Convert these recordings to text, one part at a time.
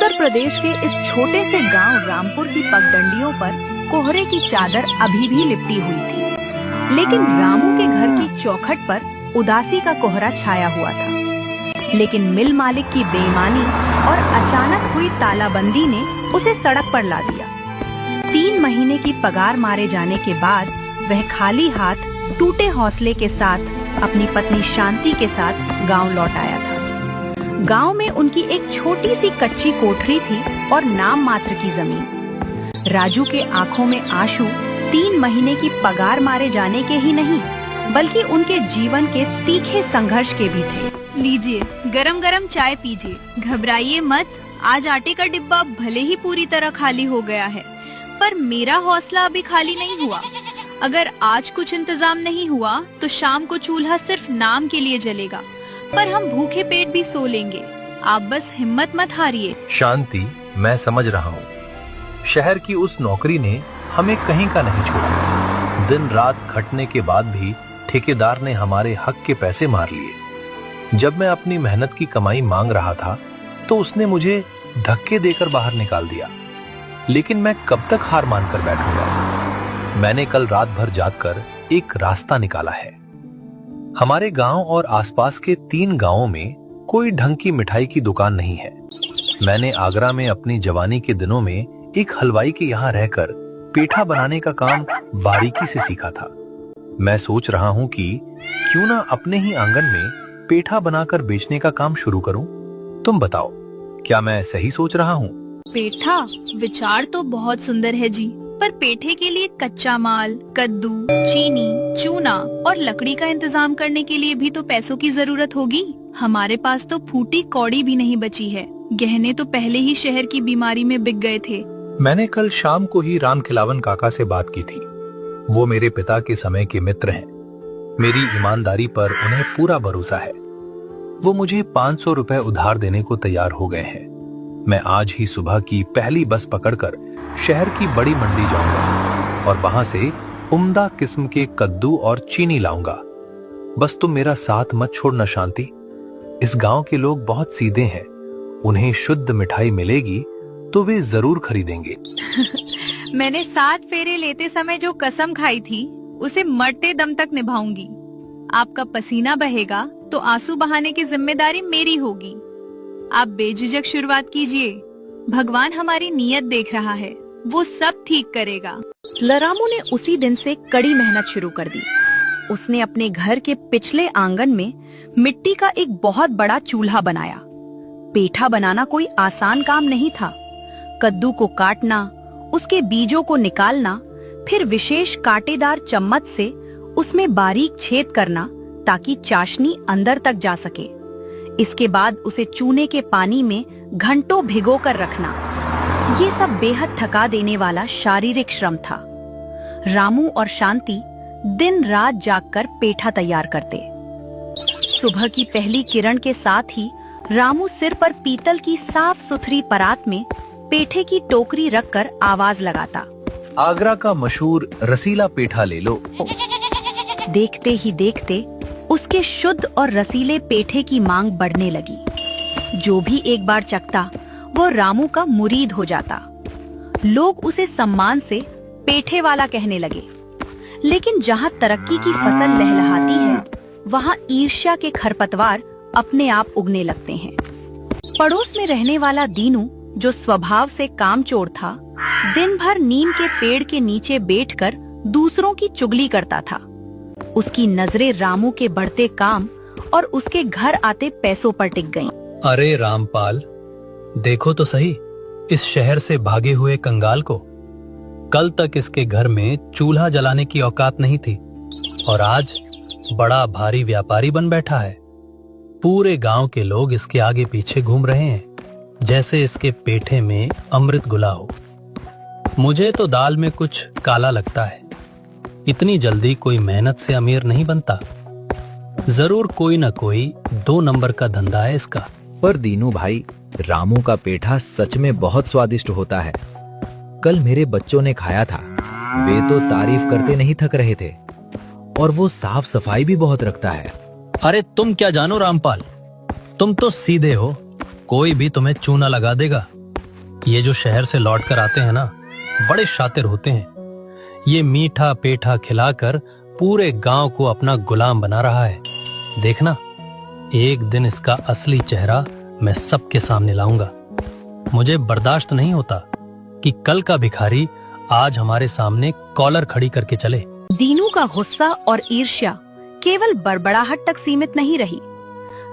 उत्तर प्रदेश के इस छोटे से गांव रामपुर की पगडंडियों पर कोहरे की चादर अभी भी लिपटी हुई थी, लेकिन रामू के घर की चौखट पर उदासी का कोहरा छाया हुआ था। लेकिन मिल मालिक की बेईमानी और अचानक हुई तालाबंदी ने उसे सड़क पर ला दिया। 3 महीने की पगार मारे जाने के बाद वह खाली हाथ टूटे हौसले के साथ अपनी पत्नी शांति के साथ गांव लौट आया था। गांव में उनकी एक छोटी सी कच्ची कोठरी थी और नाम मात्र की जमीन। राजू के आंखों में आंसू 3 महीने की पगार मारे जाने के ही नहीं, बल्कि उनके जीवन के तीखे संघर्ष के भी थे। लीजिए, गरम गरम चाय पीजिए, घबराइए मत। आज आटे का डिब्बा भले ही पूरी तरह खाली हो गया है, पर मेरा हौसला अभी खाली नहीं हुआ। अगर आज कुछ इंतजाम नहीं हुआ तो शाम को चूल्हा सिर्फ नाम के लिए जलेगा, पर हम भूखे पेट भी सो लेंगे। आप बस हिम्मत मत हारिए। शांति, मैं समझ रहा हूँ। शहर की उस नौकरी ने हमें कहीं का नहीं छोड़ा। दिन रात खटने के बाद भी ठेकेदार ने हमारे हक के पैसे मार लिए। जब मैं अपनी मेहनत की कमाई मांग रहा था तो उसने मुझे धक्के देकर बाहर निकाल दिया। लेकिन मैं कब तक हार मानकर बैठूंगा। मैंने कल रात भर जागकर एक रास्ता निकाला है। हमारे गांव और आसपास के 3 गांवों में कोई ढंग की मिठाई की दुकान नहीं है। मैंने आगरा में अपनी जवानी के दिनों में एक हलवाई के यहाँ रहकर पेठा बनाने का काम बारीकी से सीखा था। मैं सोच रहा हूँ कि क्यों ना अपने ही आंगन में पेठा बनाकर बेचने का काम शुरू करूं। तुम बताओ, क्या मैं सही सोच रहा हूँ? पेठा विचार तो बहुत सुंदर है जी, पर पेठे के लिए कच्चा माल, कद्दू, चीनी, चूना और लकड़ी का इंतजाम करने के लिए भी तो पैसों की जरूरत होगी। हमारे पास तो फूटी कौड़ी भी नहीं बची है। गहने तो पहले ही शहर की बीमारी में बिक गए थे। मैंने कल शाम को ही राम खिलावन काका से बात की थी। वो मेरे पिता के समय के मित्र हैं। मेरी ईमानदारी पर उन्हें पूरा भरोसा है। वो मुझे 500 रुपए उधार देने को तैयार हो गए हैं। मैं आज ही सुबह की पहली बस पकड़कर शहर की बड़ी मंडी जाऊंगा और वहां से उम्दा किस्म के कद्दू और चीनी लाऊंगा। बस तुम मेरा साथ मत छोड़ना शांति। इस गांव के लोग बहुत सीधे हैं। उन्हें शुद्ध मिठाई मिलेगी तो वे जरूर खरीदेंगे। मैंने 7 फेरे लेते समय जो कसम खाई थी, उसे मरते दम तक निभाऊंगी। आपका पसीना बहेगा तो आंसू बहाने की जिम्मेदारी मेरी होगी। आप बेझिझक शुरुआत कीजिए। भगवान हमारी नीयत देख रहा है, वो सब ठीक करेगा। लरामू ने उसी दिन से कड़ी मेहनत शुरू कर दी। उसने अपने घर के पिछले आंगन में मिट्टी का एक बहुत बड़ा चूल्हा बनाया। पेठा बनाना कोई आसान काम नहीं था। कद्दू को काटना, उसके बीजों को निकालना, फिर विशेष कांटेदार चम्मच से उसमें बारीक छेद करना ताकि चाशनी अंदर तक जा सके। इसके बाद उसे चूने के पानी में घंटों भिगोकर रखना। ये सब बेहद थका देने वाला शारीरिक श्रम था। रामू और शांति दिन रात जागकर पेठा तैयार करते। सुबह की पहली किरण के साथ ही रामू सिर पर पीतल की साफ सुथरी परात में पेठे की टोकरी रखकर आवाज लगाता, आगरा का मशहूर रसीला पेठा ले लो। देखते ही देखते उसके शुद्ध और रसीले पेठे की मांग बढ़ने लगी। जो भी एक बार चखता वो रामू का मुरीद हो जाता। लोग उसे सम्मान से पेठे वाला कहने लगे। लेकिन जहाँ तरक्की की फसल लहलहाती है, वहाँ ईर्ष्या के खरपतवार अपने आप उगने लगते हैं। पड़ोस में रहने वाला दीनू, जो स्वभाव से कामचोर था, दिन भर नीम के पेड़ के नीचे बैठकर दूसरों की चुगली करता था। उसकी नजरें रामू के बढ़ते काम और उसके घर आते पैसों पर टिक गईं। अरे रामपाल, देखो तो सही इस शहर से भागे हुए कंगाल को। कल तक इसके घर में चूल्हा जलाने की औकात नहीं थी और आज बड़ा भारी व्यापारी बन बैठा है। पूरे गांव के लोग इसके आगे पीछे घूम रहे हैं, जैसे इसके पेठे में अमृत घुला हो। मुझे तो दाल में कुछ काला लगता है। इतनी जल्दी कोई मेहनत से अमीर नहीं बनता। जरूर कोई न कोई 2 नंबर का धंधा है इसका। पर दीनू भाई, रामू का पेठा सच में बहुत स्वादिष्ट होता है। कल मेरे बच्चों ने खाया था। वे तो तारीफ करते नहीं थक रहे थे। और वो साफ सफाई भी बहुत रखता है। अरे तुम क्या जानो रामपाल, तुम तो सीधे हो। कोई भी तुम्हें चूना लगा देगा। ये जो शहर से लौट कर आते हैं ना, बड़े शातिर होते हैं। ये मीठा पेठा खिलाकर पूरे गांव को अपना गुलाम बना रहा है। देखना, एक दिन इसका असली चेहरा मैं सबके सामने लाऊंगा। मुझे बर्दाश्त नहीं होता कि कल का भिखारी आज हमारे सामने कॉलर खड़ी करके चले। दीनू का गुस्सा और ईर्ष्या केवल बड़बड़ाहट तक सीमित नहीं रही।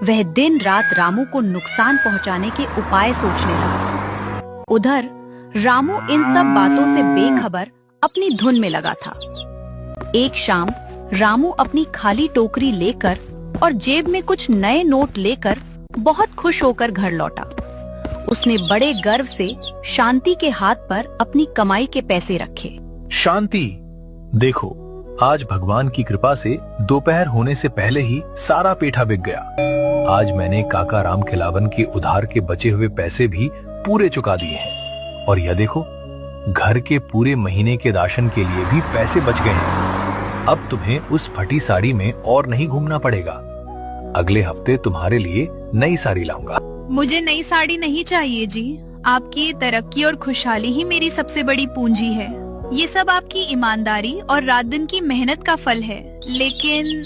वह दिन रात रामू को नुकसान पहुंचाने के उपाय सोचने लगा। उधर रामू इन सब बातों से बेखबर अपनी धुन में लगा था। एक शाम रामू अपनी खाली टोकरी लेकर और जेब में कुछ नए नोट लेकर बहुत खुश होकर घर लौटा। उसने बड़े गर्व से शांति के हाथ पर अपनी कमाई के पैसे रखे। शांति, देखो, आज भगवान की कृपा से दोपहर होने से पहले ही सारा पेठा बिक गया। आज मैंने काका राम खिलावन के उधार के बचे हुए पैसे भी पूरे चुका दिए हैं। और यह देखो, घर के पूरे महीने के राशन के लिए भी पैसे बच गए हैं। अब तुम्हें उस फटी साड़ी में और नहीं घूमना पड़ेगा। अगले हफ्ते तुम्हारे लिए नई साड़ी लाऊंगा। मुझे नई साड़ी नहीं चाहिए जी। आपकी ये तरक्की और खुशहाली ही मेरी सबसे बड़ी पूंजी है। ये सब आपकी ईमानदारी और रात दिन की मेहनत का फल है। लेकिन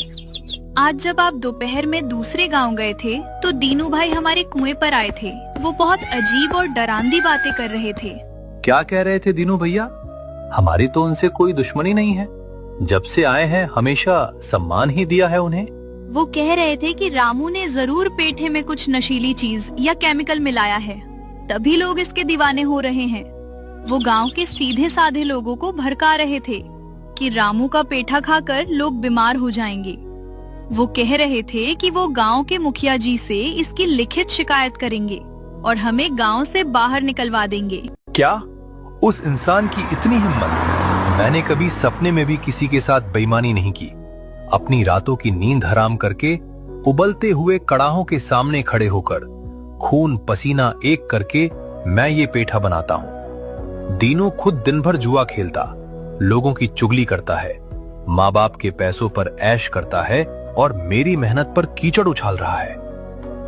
आज जब आप दोपहर में दूसरे गांव गए थे तो दीनू भाई हमारे कुएं पर आए थे। वो बहुत अजीब और डरावनी बातें कर रहे थे। क्या कह रहे थे दीनू भैया? हमारी तो उनसे कोई दुश्मनी नहीं है। जब से आए हैं हमेशा सम्मान ही दिया है उन्हें। वो कह रहे थे कि रामू ने जरूर पेठे में कुछ नशीली चीज या केमिकल मिलाया है, तभी लोग इसके दीवाने हो रहे हैं। वो गांव के सीधे साधे लोगों को भड़का रहे थे कि रामू का पेठा खाकर लोग बीमार हो जाएंगे। वो कह रहे थे कि वो गांव के मुखिया जी से इसकी लिखित शिकायत करेंगे और हमें गांव से बाहर निकलवा देंगे। क्या उस इंसान की इतनी हिम्मत? मैंने कभी सपने में भी किसी के साथ बेईमानी नहीं की। अपनी रातों की नींद हराम करके उबलते हुए कड़ाहों के सामने खड़े होकर खून पसीना एक करके मैं ये पेठा बनाता हूँ। दीनू खुद दिन भर जुआ खेलता, लोगों की चुगली करता है, माँ बाप के पैसों पर ऐश करता है और मेरी मेहनत पर कीचड़ उछाल रहा है।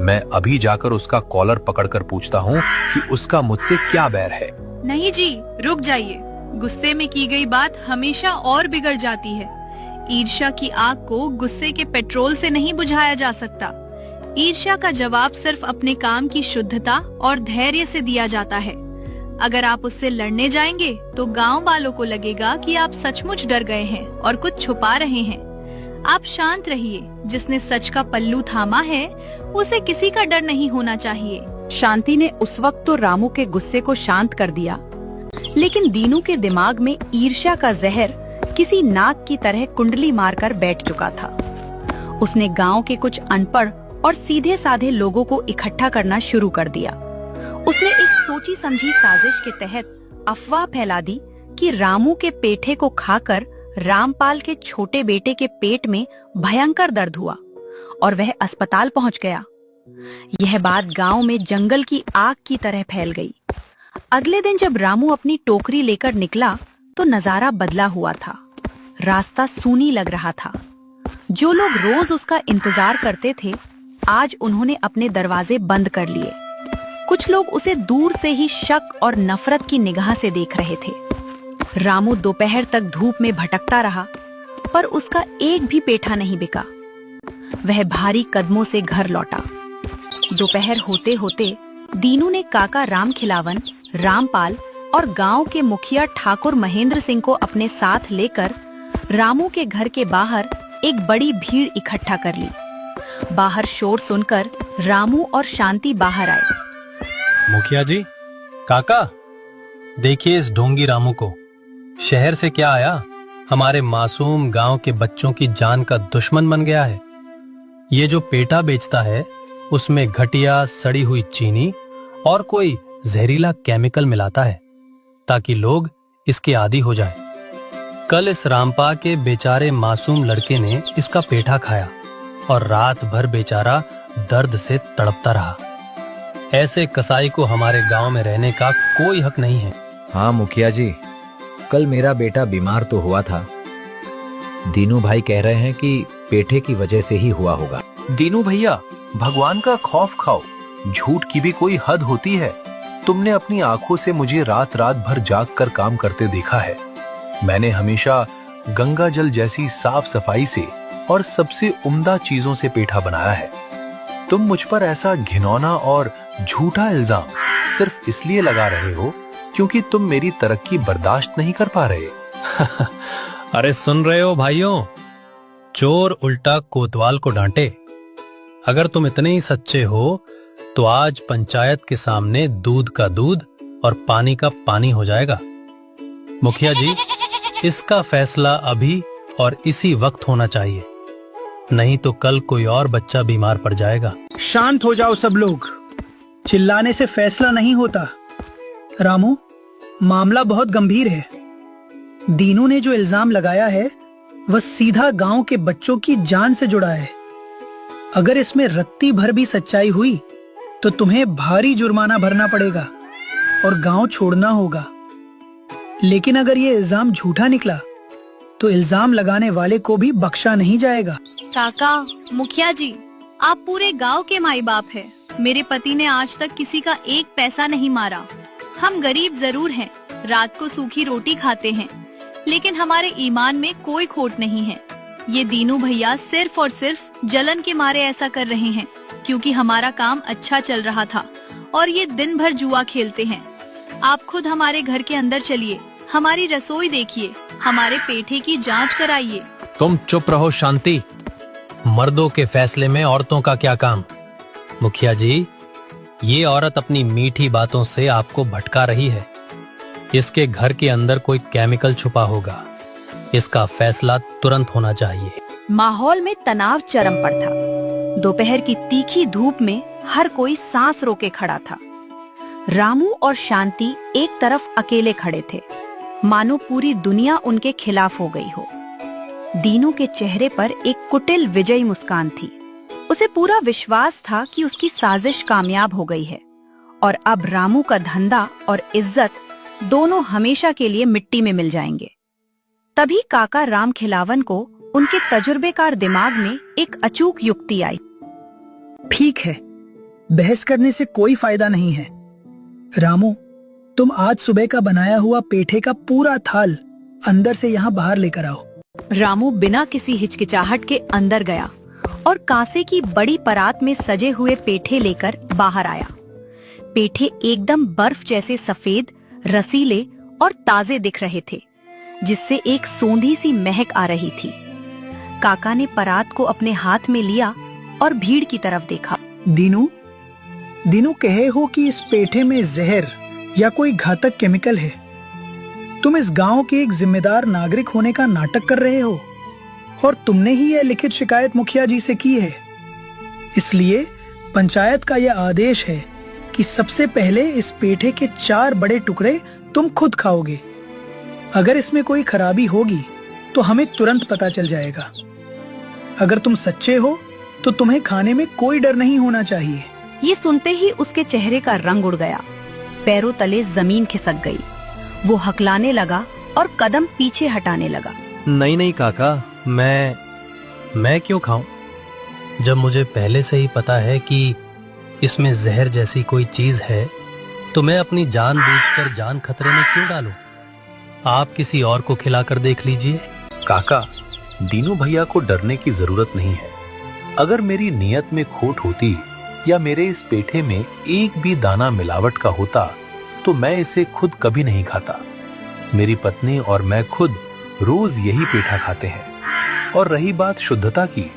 मैं अभी जाकर उसका कॉलर पकड़कर पूछता हूँ कि उसका मुझसे क्या बैर है। नहीं जी, रुक जाइए। गुस्से में की गई बात हमेशा और बिगड़ जाती है। ईर्ष्या की आग को गुस्से के पेट्रोल से नहीं बुझाया जा सकता। ईर्ष्या का जवाब सिर्फ अपने काम की शुद्धता और धैर्य से दिया जाता है। अगर आप उससे लड़ने जाएंगे तो गांव वालों को लगेगा कि आप सचमुच डर गए हैं और कुछ छुपा रहे हैं। आप शांत रहिए। जिसने सच का पल्लू थामा है उसे किसी का डर नहीं होना चाहिए। शांति ने उस वक्त तो रामू के गुस्से को शांत कर दिया, लेकिन दीनू के दिमाग में ईर्ष्या का जहर किसी नाग की तरह कुंडली मारकर बैठ चुका था। उसने गांव के कुछ अनपढ़ और सीधे साधे लोगों को इकट्ठा करना शुरू कर दिया। उसने एक सोची समझी साजिश के तहत अफवाह फैला दी कि रामू के पेठे को खाकर रामपाल के छोटे बेटे के पेट में भयंकर दर्द हुआ और वह अस्पताल पहुंच गया। यह बात गांव में जंगल की आग की तरह फैल गई। अगले दिन जब रामू अपनी टोकरी लेकर निकला तो नजारा बदला हुआ था। रास्ता सूनी लग रहा था। जो लोग रोज उसका इंतजार करते थे, आज उन्होंने अपने दरवाजे बंद कर लिए। कुछ लोग उसे दूर से ही शक और नफरत की निगाह से देख रहे थे। रामू दोपहर तक धूप में भटकता रहा, पर उसका एक भी पेठा नहीं बिका। वह भारी कदमों से घर लौटा। दोपहर होते होते दीनू ने काका राम खिलावन, रामपाल और गांव के मुखिया ठाकुर महेंद्र सिंह को अपने साथ लेकर रामू के घर के बाहर एक बड़ी भीड़ इकट्ठा कर ली। बाहर शोर सुनकर रामू और शांति बाहर आए। मुखिया जी, काका, देखिए इस ढोंगी रामू को। शहर से क्या आया, हमारे मासूम गांव के बच्चों की जान का दुश्मन बन गया है। ये जो पेठा बेचता है उसमें घटिया सड़ी हुई चीनी और कोई जहरीला केमिकल मिलाता है ताकि लोग इसके आदी हो जाएं। कल इस रामपा के बेचारे मासूम लड़के ने इसका पेठा खाया और रात भर बेचारा दर्द से तड़पता रहा। ऐसे कसाई को हमारे गांव में रहने का कोई हक नहीं है। हाँ मुखिया जी, कल मेरा बेटा बीमार तो हुआ था। दीनू भाई कह रहे हैं कि पेठे की वजह से ही हुआ होगा। दीनू भैया, भगवान का खौफ खाओ। झूठ की भी कोई हद होती है। तुमने अपनी आंखों से मुझे रात रात भर जाग कर काम करते देखा है। मैंने हमेशा गंगा जल जैसी साफ सफाई से और सबसे उम्दा चीजों से पेठा बनाया है। तुम मुझ पर ऐसा घिनौना और झूठा इल्जाम सिर्फ इसलिए लगा रहे हो क्योंकि तुम मेरी तरक्की बर्दाश्त नहीं कर पा रहे। अरे सुन रहे हो भाइयों, चोर उल्टा कोतवाल को डांटे। अगर तुम इतने ही सच्चे हो तो आज पंचायत के सामने दूध का दूध और पानी का पानी हो जाएगा। मुखिया जी, इसका फैसला अभी और इसी वक्त होना चाहिए, नहीं तो कल कोई और बच्चा बीमार पड़ जाएगा। शांत हो जाओ सब लोग, चिल्लाने से फैसला नहीं होता। रामू, मामला बहुत गंभीर है। दीनू ने जो इल्जाम लगाया है वह सीधा गांव के बच्चों की जान से जुड़ा है। अगर इसमें रत्ती भर भी सच्चाई हुई तो तुम्हें भारी जुर्माना भरना पड़ेगा और गांव छोड़ना होगा। लेकिन अगर ये इल्जाम झूठा निकला तो इल्जाम लगाने वाले को भी बख्शा नहीं जाएगा। काका, मुखिया जी, आप पूरे गांव के माई बाप हैं। मेरे पति ने आज तक किसी का एक पैसा नहीं मारा। हम गरीब जरूर हैं, रात को सूखी रोटी खाते हैं, लेकिन हमारे ईमान में कोई खोट नहीं है। ये दीनू भैया सिर्फ और सिर्फ जलन के मारे ऐसा कर रहे हैं क्योंकि हमारा काम अच्छा चल रहा था और ये दिन भर जुआ खेलते हैं। आप खुद हमारे घर के अंदर चलिए, हमारी रसोई देखिए, हमारे पेठे की जांच कराइए। तुम चुप रहो शांति। मर्दों के फैसले में औरतों का क्या काम? मुखिया जी, ये औरत अपनी मीठी बातों से आपको भटका रही है। इसके घर के अंदर कोई केमिकल छुपा होगा। इसका फैसला तुरंत होना चाहिए। माहौल में तनाव चरम पर था। दोपहर की तीखी धूप में हर कोई सांस रोके खड़ा था। रामू और शांति एक तरफ अकेले खड़े थे, मानो पूरी दुनिया उनके खिलाफ हो गई हो। दीनू के चेहरे पर एक कुटिल विजयी मुस्कान थी। उसे पूरा विश्वास था कि उसकी साजिश कामयाब हो गई है और अब रामू का धंधा और इज्जत दोनों हमेशा के लिए मिट्टी में मिल जाएंगे। तभी काका राम खिलावन को उनके तजुर्बेकार दिमाग में एक अचूक युक्ति आई। ठीक है, बहस करने से कोई फायदा नहीं है। रामू, तुम आज सुबह का बनाया हुआ पेठे का पूरा थाल अंदर से यहाँ बाहर लेकर आओ। रामू बिना किसी हिचकिचाहट के अंदर गया और कांसे की बड़ी परात में सजे हुए पेठे लेकर बाहर आया। पेठे एकदम बर्फ जैसे सफेद, रसीले और ताजे दिख रहे थे, जिससे एक सोंधी सी महक आ रही थी। काका ने परात को अपने हाथ में लिया और भीड़ की तरफ देखा। दीनू कहे हो कि इस पेठे में जहर या कोई घातक केमिकल है। तुम इस गांव के एक जिम्मेदार नागरिक होने का नाटक कर रहे हो और तुमने ही यह लिखित शिकायत मुखिया जी से की है। इसलिए पंचायत का यह आदेश है कि सबसे पहले इस पेठे के 4 बड़े टुकड़े तुम खुद खाओगे। अगर इसमें कोई खराबी होगी तो हमें तुरंत पता चल जाएगा। अगर तुम सच्चे हो तो तुम्हें खाने में कोई डर नहीं होना चाहिए। ये सुनते ही उसके चेहरे का रंग उड़ गया, पैरों तले जमीन खिसक गई। वो हकलाने लगा और कदम पीछे हटाने लगा। नहीं नहीं काका, मैं क्यों खाऊं? जब मुझे पहले से ही पता है कि इसमें जहर जैसी कोई चीज है तो मैं अपनी जान बूझकर जान खतरे में क्यों डालूं? आप किसी और को खिलाकर देख लीजिए। काका, दीनू भैया को डरने की जरूरत नहीं है। अगर मेरी नीयत में खोट होती या मेरे इस पेठे में एक भी दाना मिलावट का होता तो मैं इसे खुद कभी नहीं खाता। मेरी पत्नी और मैं खुद रोज यही पेठा खाते हैं। और रही बात शुद्धता की,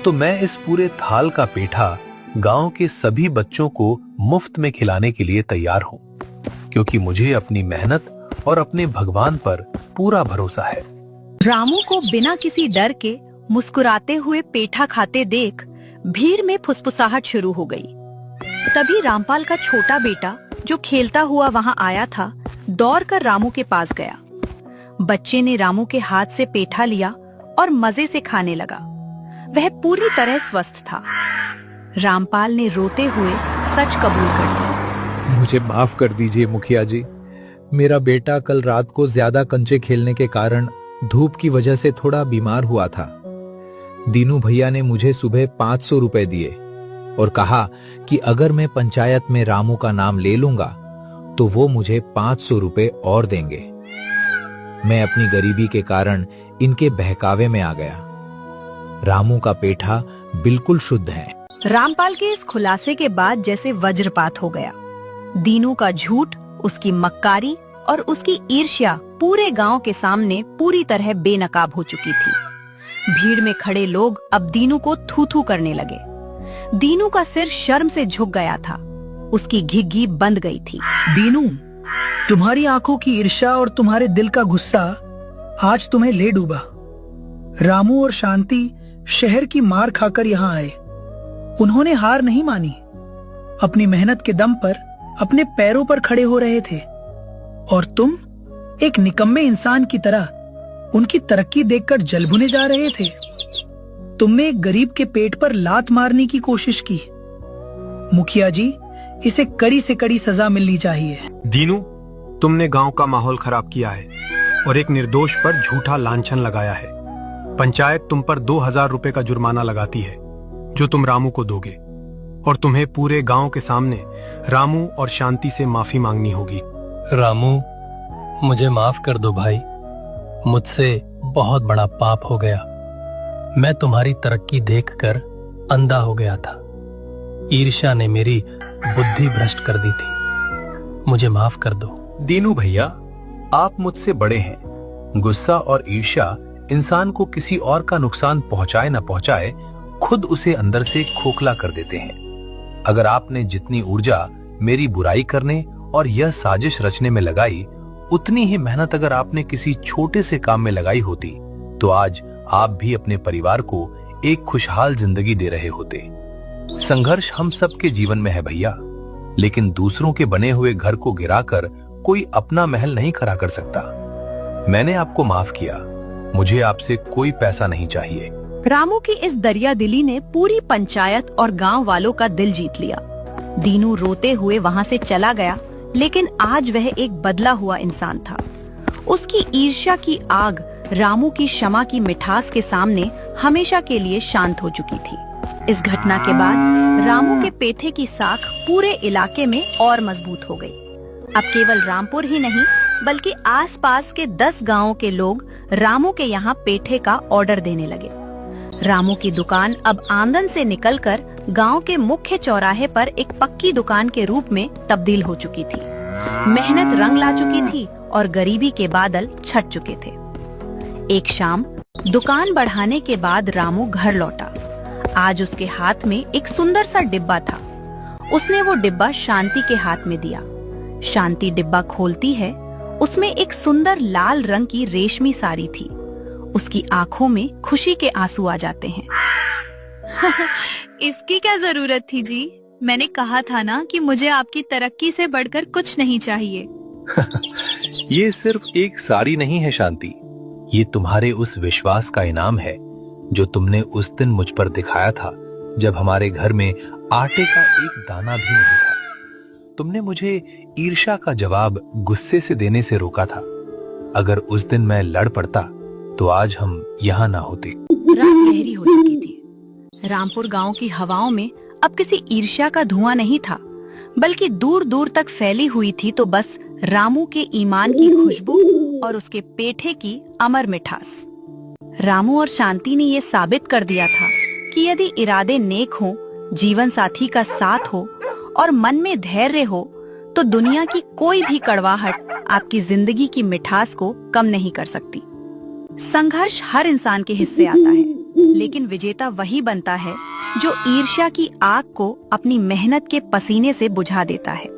तो मैं इस पूरे थाल का पेठा गांव के सभी बच्चों को मुफ्त में खिलाने के लिए तैयार हूं, क्योंकि मुझे अपनी मेहनत और अपने भगवान पर पूरा भरोसा है। रामू को बिना किसी डर के मुस्कुराते हुए पेठा खाते देख भीड़ में फुसफुसाहट शुरू हो गई। तभी रामपाल का छोटा बेटा जो खेलता हुआ वहां आया था, दौड़कर रामू के पास गया। बच्चे ने रामू के हाथ से पेठा लिया और मजे से खाने लगा। वह पूरी तरह स्वस्थ था। रामपाल ने रोते हुए सच कबूल कर लिया। मुझे माफ कर दीजिए मुखिया जी। मेरा बेटा कल रात को ज्यादा कंचे खेलने के कारण धूप की वजह से थोड़ा बीमार हुआ था। दीनू भैया ने मुझे सुबह 500 रुपए दिए और कहा कि अगर मैं पंचायत में रामू का नाम ले लूंगा तो वो मुझे 500 रुपए और देंगे। मैं अपनी गरीबी के कारण इनके बहकावे में आ गया। रामू का पेठा बिल्कुल शुद्ध है। रामपाल के इस खुलासे के बाद जैसे वज्रपात हो गया। दीनू का झूठ, उसकी मक्कारी और उसकी ईर्ष्या पूरे गांव के सामने पूरी तरह बेनकाब हो चुकी थी। भीड़ में खड़े लोग अब दीनू को थू थू करने लगे। दीनू का सिर शर्म से झुक गया था, उसकी घिघी बंद गई थी। दीनू, तुम्हारी आंखों की ईर्ष्या और तुम्हारे दिल का गुस्सा आज तुम्हें ले डूबा। रामू और शांति शहर की मार खाकर यहाँ आए। उन्होंने हार नहीं मानी, अपनी मेहनत के दम पर अपने पैरों पर खड़े हो रहे थे, और तुम एक निकम्मे इंसान की तरह उनकी तरक्की देखकर जलभुने जा रहे थे। तुमने एक गरीब के पेट पर लात मारने की कोशिश की। मुखिया जी, इसे कड़ी से कड़ी सजा मिलनी चाहिए। दीनू, तुमने गांव का माहौल खराब किया है और एक निर्दोष पर झूठा लांछन लगाया है। पंचायत तुम पर 2000 रुपए का जुर्माना लगाती है, जो तुम रामू को दोगे, और तुम्हें पूरे गांव के सामने रामू और शांति से माफी मांगनी होगी। रामू, मुझे माफ कर दो भाई। मुझसे बहुत बड़ा पाप हो गया। मैं तुम्हारी तरक्की देखकर अंधा हो गया था। ईर्ष्या ने मेरी बुद्धि भ्रष्ट कर दी थी। मुझे माफ कर दो। दीनू भैया, आप मुझसे बड़े हैं। गुस्सा और ईर्ष्या इंसान को किसी और का नुकसान पहुंचाए न पहुंचाए, खुद उसे अंदर से खोखला कर देते हैं। अगर आपने जितनी ऊर्जा मेरी बुराई करने और यह साजिश रचने में लगाई, उतनी ही मेहनत अगर आपने किसी छोटे से काम में लगाई होती, तो आज आप भी अपने परिवार को एक खुशहाल जिंदगी दे रहे होते। संघर्ष हम सबके जीवन में है भैया, लेकिन दूसरों के बने हुए घर को गिराकर कोई अपना महल नहीं खड़ा कर सकता। मैंने आपको माफ किया, मुझे आपसे कोई पैसा नहीं चाहिए। रामू की इस दरिया दिली ने पूरी पंचायत और गांव वालों का दिल जीत लिया। दीनू रोते हुए वहां से चला गया, लेकिन आज वह एक बदला हुआ इंसान था। उसकी ईर्ष्या की आग रामू की क्षमा की मिठास के सामने हमेशा के लिए शांत हो चुकी थी। इस घटना के बाद रामू के पेठे की साख पूरे इलाके में और मजबूत हो गई। अब केवल रामपुर ही नहीं, बल्कि आसपास के 10 गांवों के लोग रामू के यहाँ पेठे का ऑर्डर देने लगे। रामू की दुकान अब आंगन से निकलकर गांव के मुख्य चौराहे पर एक पक्की दुकान के रूप में तब्दील हो चुकी थी। मेहनत रंग ला चुकी थी और गरीबी के बादल छट चुके थे। एक शाम दुकान बढ़ाने के बाद रामू घर लौटा। आज उसके हाथ में एक सुंदर सा डिब्बा था। उसने वो डिब्बा शांति के हाथ में दिया। शांति डिब्बा खोलती है, उसमें एक सुंदर लाल रंग की रेशमी साड़ी थी। उसकी आंखों में खुशी के आंसू आ जाते हैं। इसकी क्या जरूरत थी जी? मैंने कहा था ना कि मुझे आपकी तरक्की से बढ़कर कुछ नहीं चाहिए। ये सिर्फ एक साड़ी नहीं है शांति, ये तुम्हारे उस विश्वास का इनाम है जो तुमने उस दिन मुझ पर दिखाया था, जब हमारे घर में आटे का एक दाना भी नहीं था। तुमने मुझे ईर्ष्या का जवाब गुस्से से देने से रोका था। अगर उस दिन मैं लड़ पड़ता तो आज हम यहाँ ना होते। रात गहरी हो चुकी थी। रामपुर गांव की हवाओं में अब किसी ईर्ष्या का धुआं नहीं था, बल्कि दूर दूर तक फैली हुई थी तो बस रामू के ईमान की खुशबू और उसके पेठे की अमर मिठास। रामू और शांति ने ये साबित कर दिया था कि यदि इरादे नेक हों, जीवन साथी का साथ हो और मन में धैर्य हो, तो दुनिया की कोई भी कड़वाहट आपकी जिंदगी की मिठास को कम नहीं कर सकती। संघर्ष हर इंसान के हिस्से आता है, लेकिन विजेता वही बनता है जो ईर्ष्या की आग को अपनी मेहनत के पसीने से बुझा देता है।